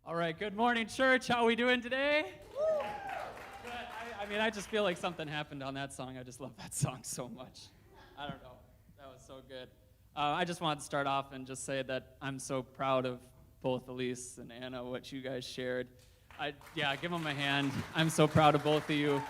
All right, good morning, church. How are we doing today? Good. I just feel like something happened on that song. I just love that song so much. I don't know. That was so good. I just wanted to start off and just say that I'm so proud of both Elise and Anna, what you guys shared. Give them a hand. I'm so proud of both of you.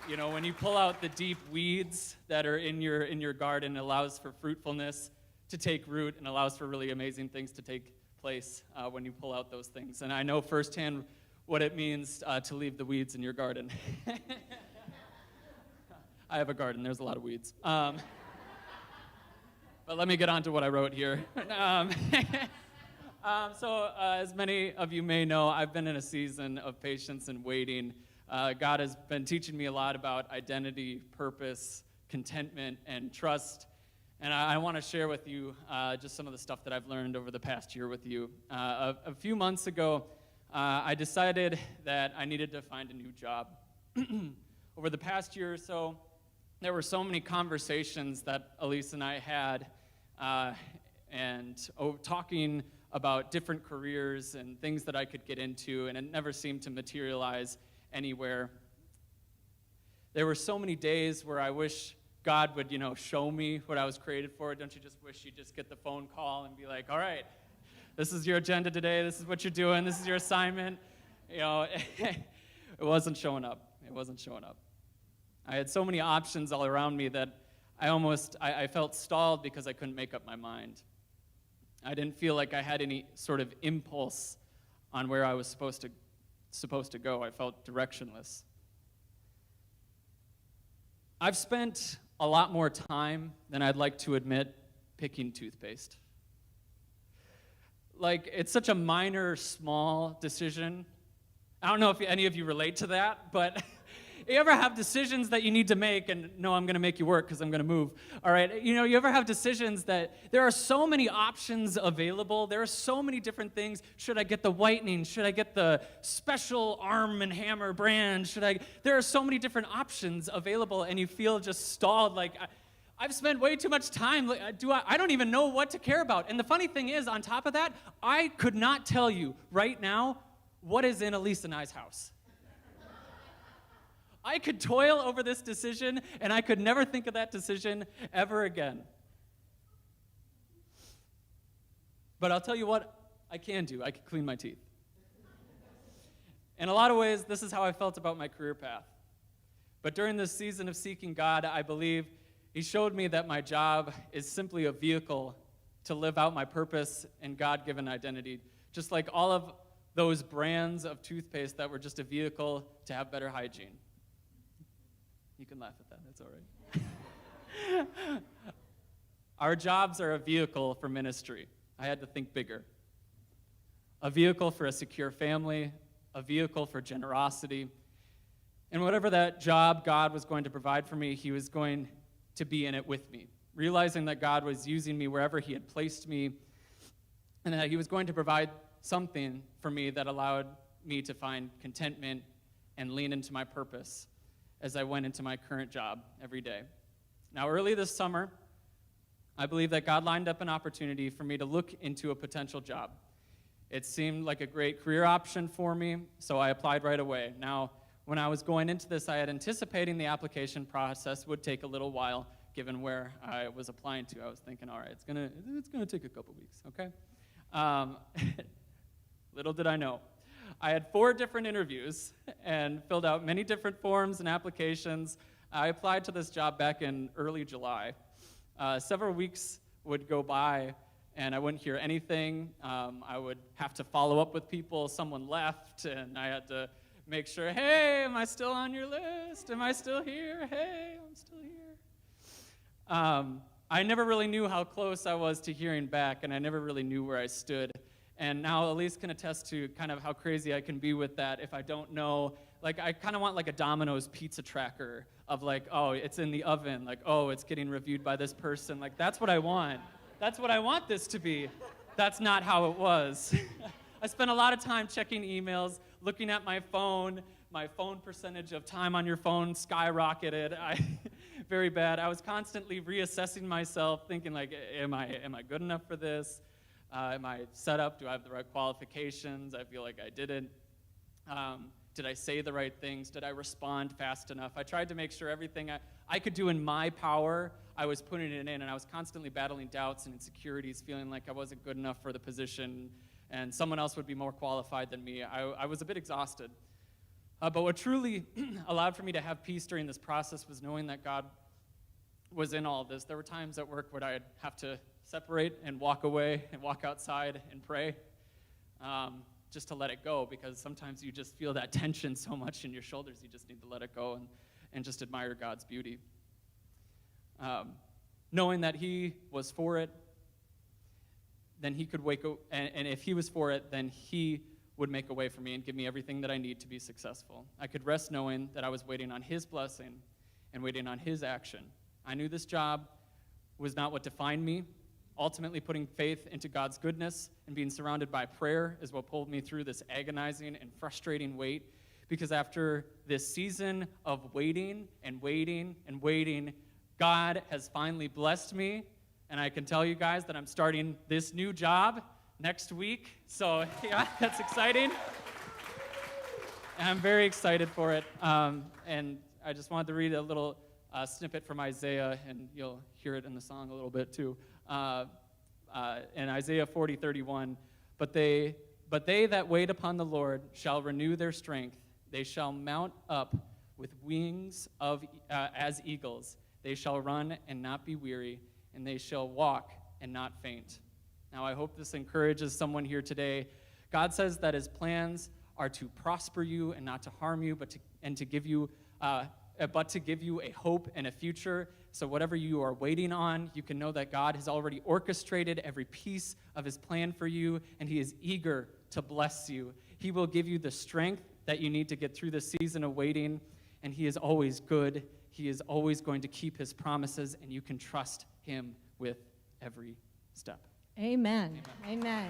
You know, when you pull out the deep weeds that are in your garden, it allows for fruitfulness to take root and allows for really amazing things to take place when you pull out those things. And I know firsthand what it means to leave the weeds in your garden. I have a garden. There's a lot of weeds. But let me get on to what I wrote here. As many of you may know, I've been in a season of patience and waiting. God has been teaching me a lot about identity, purpose, contentment, and trust. And I want to share with you just some of the stuff that I've learned over the past year with you. A few months ago, I decided that I needed to find a new job. Over the past year or so, there were so many conversations that Elise and I had talking about different careers and things that I could get into, and it never seemed to materialize anywhere. There were so many days where I wish God would, show me what I was created for. Don't you just wish you'd just get the phone call and be like, all right, this is your agenda today. This is what you're doing. This is your assignment. It wasn't showing up. It wasn't showing up. I had so many options all around me that I felt stalled because I couldn't make up my mind. I didn't feel like I had any sort of impulse on where I was supposed to go. I felt directionless. I've spent a lot more time than I'd like to admit picking toothpaste. Like, it's such a minor, small decision. I don't know if any of you relate to that, but you ever have decisions that you need to make, and no, I'm going to make you work because I'm going to move, all right? You ever have decisions that there are so many options available. There are so many different things. Should I get the whitening? Should I get the special Arm & Hammer brand? There are so many different options available, and you feel just stalled, like, I've spent way too much time. I don't even know what to care about. And the funny thing is, on top of that, I could not tell you right now what is in Elise and I's house. I could toil over this decision, and I could never think of that decision ever again. But I'll tell you what I can do. I can clean my teeth. In a lot of ways, this is how I felt about my career path. But during this season of seeking God, I believe He showed me that my job is simply a vehicle to live out my purpose and God-given identity, just like all of those brands of toothpaste that were just a vehicle to have better hygiene. You can laugh at that, that's all right. Our jobs are a vehicle for ministry. I had to think bigger. A vehicle for a secure family, a vehicle for generosity. And whatever that job God was going to provide for me, He was going to be in it with me. Realizing that God was using me wherever He had placed me, and that He was going to provide something for me that allowed me to find contentment and lean into my purpose as I went into my current job every day. Now, early this summer, I believe that God lined up an opportunity for me to look into a potential job. It seemed like a great career option for me, so I applied right away. Now, when I was going into this, I had anticipating the application process would take a little while, given where I was applying to. I was thinking, all right, it's gonna take a couple weeks, okay? Little did I know. I had 4 different interviews and filled out many different forms and applications. I applied to this job back in early July. Several weeks would go by, and I wouldn't hear anything. I would have to follow up with people. Someone left, and I had to make sure, hey, am I still on your list? Am I still here? Hey, I'm still here. I never really knew how close I was to hearing back, and I never really knew where I stood. And now Elise can attest to kind of how crazy I can be with that if I don't know. Like, I kind of want like a Domino's pizza tracker of like, oh, it's in the oven. Like, oh, it's getting reviewed by this person. Like, that's what I want. That's what I want this to be. That's not how it was. I spent a lot of time checking emails, looking at my phone. My phone percentage of time on your phone skyrocketed. Very bad. I was constantly reassessing myself, thinking like, am I good enough for this? Am I set up? Do I have the right qualifications? I feel like I didn't. Did I say the right things? Did I respond fast enough? I tried to make sure everything I could do in my power, I was putting it in, and I was constantly battling doubts and insecurities, feeling like I wasn't good enough for the position, and someone else would be more qualified than me. I was a bit exhausted. But what truly allowed for me to have peace during this process was knowing that God was in all of this. There were times at work where I'd have to separate and walk away and walk outside and pray. Just to let it go, because sometimes you just feel that tension so much in your shoulders, you just need to let it go and just admire God's beauty. Knowing that he was for it, then he could wake up, and if he was for it, then he would make a way for me and give me everything that I need to be successful. I could rest knowing that I was waiting on his blessing and waiting on his action. I knew this job was not what defined me. Ultimately, putting faith into God's goodness and being surrounded by prayer is what pulled me through this agonizing and frustrating wait, because after this season of waiting and waiting and waiting, God has finally blessed me, and I can tell you guys that I'm starting this new job next week, so yeah, that's exciting. And I'm very excited for it, and I just wanted to read a little snippet from Isaiah, and you'll hear it in the song a little bit too. In Isaiah 40:31, but they that wait upon the Lord shall renew their strength. They shall mount up with wings as eagles. They shall run and not be weary, and they shall walk and not faint. Now, I hope this encourages someone here today. God says that his plans are to prosper you and not to harm you, but to give you a hope and a future. So whatever you are waiting on, you can know that God has already orchestrated every piece of his plan for you, and he is eager to bless you. He will give you the strength that you need to get through the season of waiting, and he is always good. He is always going to keep his promises, and you can trust him with every step. Amen. Amen.